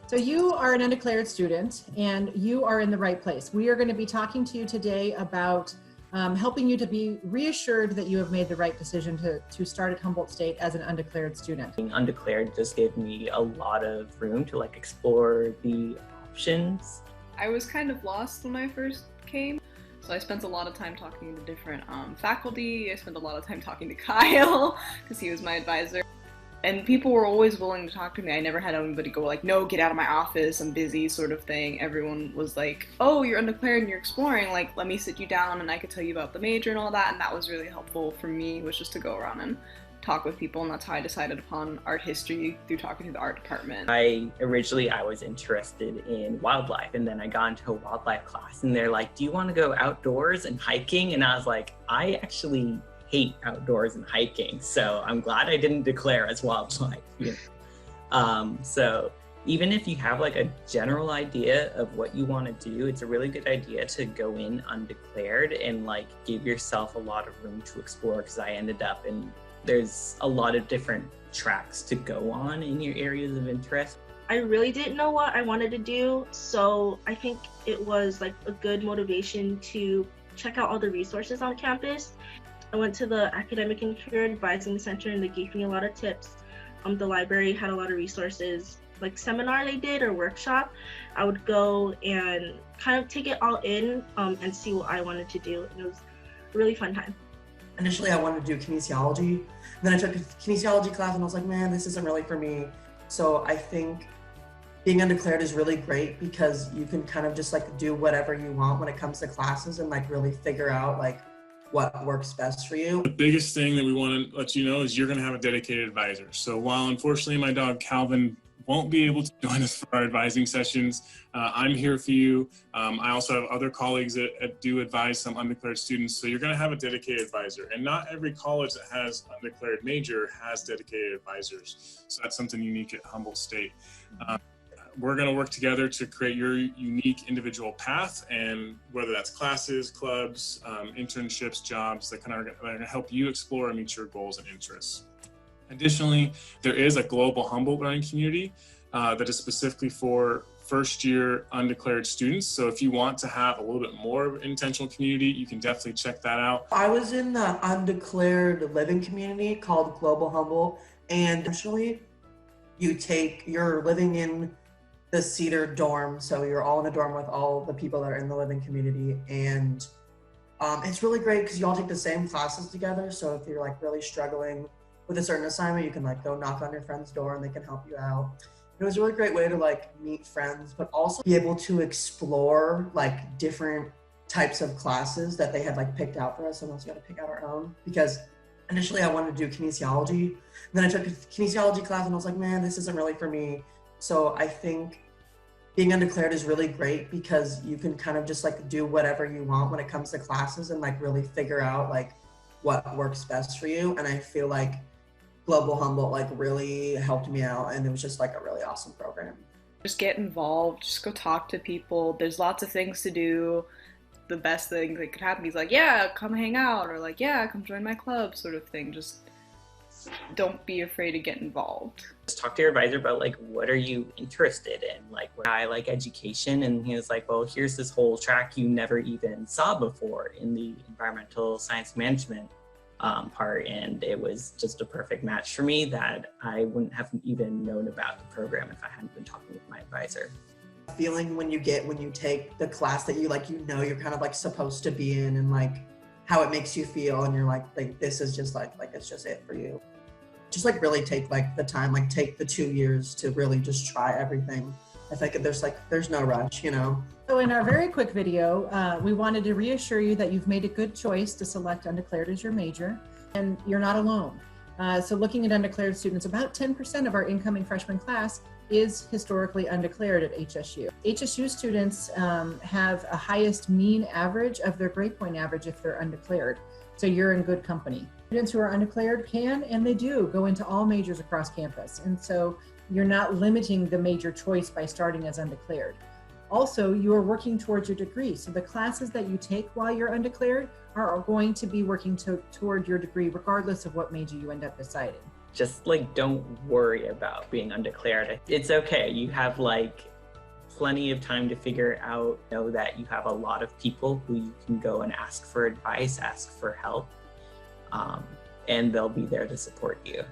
So you are an undeclared student and you are in the right place. We are going to be talking to you today about helping you to be reassured that you have made the right decision to start at Humboldt State as an undeclared student. Being undeclared just gave me a lot of room to explore the options. I was kind of lost when I first came, so I spent a lot of time talking to different faculty. I spent a lot of time talking to Kyle because he was my advisor. And people were always willing to talk to me. I never had anybody go like, no, get out of my office, I'm busy, sort of thing. Everyone was like, oh, you're undeclared and you're exploring, like, let me sit you down and I could tell you about the major and all that. And that was really helpful for me, was just to go around and talk with people. And that's how I decided upon art history, through talking to the art department. Originally I was interested in wildlife, and then I got into a wildlife class and they're like, do you want to go outdoors and hiking? And I was like, I actually hate outdoors and hiking, so I'm glad I didn't declare as wildlife. So even if you have a general idea of what you want to do, it's a really good idea to go in undeclared and give yourself a lot of room to explore, because I ended up there's a lot of different tracks to go on in your areas of interest. I really didn't know what I wanted to do, so I think it was a good motivation to check out all the resources on campus. I went to the Academic and Career Advising Center and they gave me a lot of tips. The library had a lot of resources, like seminar they did or workshop. I would go and kind of take it all in and see what I wanted to do. And it was a really fun time. Initially, I wanted to do kinesiology. And then I took a kinesiology class and I was like, man, this isn't really for me. So I think being undeclared is really great because you can kind of just do whatever you want when it comes to classes and really figure out what works best for you. The biggest thing that we want to let you know is you're going to have a dedicated advisor. So while unfortunately my dog Calvin won't be able to join us for our advising sessions, I'm here for you. I also have other colleagues that do advise some undeclared students. So you're going to have a dedicated advisor, and not every college that has undeclared major has dedicated advisors. So that's something unique at Humboldt State. We're going to work together to create your unique individual path, and whether that's classes, clubs, internships, jobs, that are going to help you explore and meet your goals and interests. Additionally, there is a global Humboldt learning community that is specifically for first-year undeclared students. So if you want to have a little bit more of an intentional community, you can definitely check that out. I was in the undeclared living community called Global Humboldt, and actually you're living in the Cedar dorm, so you're all in a dorm with all the people that are in the living community, and it's really great because you all take the same classes together. So if you're really struggling with a certain assignment, you can go knock on your friend's door and they can help you out. It was a really great way to meet friends, but also be able to explore different types of classes that they had picked out for us, and also got to pick out our own. Because initially I wanted to do kinesiology, and then I took a kinesiology class and I was like, man, this isn't really for me. So I think being undeclared is really great because you can kind of just do whatever you want when it comes to classes and really figure out what works best for you. And I feel Global Humboldt really helped me out, and it was just a really awesome program. Just get involved, just go talk to people. There's lots of things to do. The best thing that could happen is yeah, come hang out, or yeah, come join my club, sort of thing. Just don't be afraid to get involved. Just talk to your advisor about what are you interested in. I like education, and he was like, well, here's this whole track you never even saw before in the environmental science management part, and it was just a perfect match for me that I wouldn't have even known about the program if I hadn't been talking with my advisor. Feeling when you take the class that you're kind of supposed to be in, and how it makes you feel, and you're this is just it's just it for you. Just really take the time, take the 2 years to really just try everything. I think there's no rush, So in our very quick video, we wanted to reassure you that you've made a good choice to select undeclared as your major, and you're not alone. So looking at undeclared students, about 10% of our incoming freshman class is historically undeclared at HSU. HSU students have a highest mean average of their grade point average if they're undeclared. So you're in good company. Students who are undeclared can, and they do, go into all majors across campus. And so you're not limiting the major choice by starting as undeclared. Also, you are working towards your degree. So the classes that you take while you're undeclared are going to be working toward your degree, regardless of what major you end up deciding. just like don't worry about being undeclared. It's okay. You have like plenty of time to figure out, know that you have a lot of people who you can go and ask for advice, ask for help, and they'll be there to support you.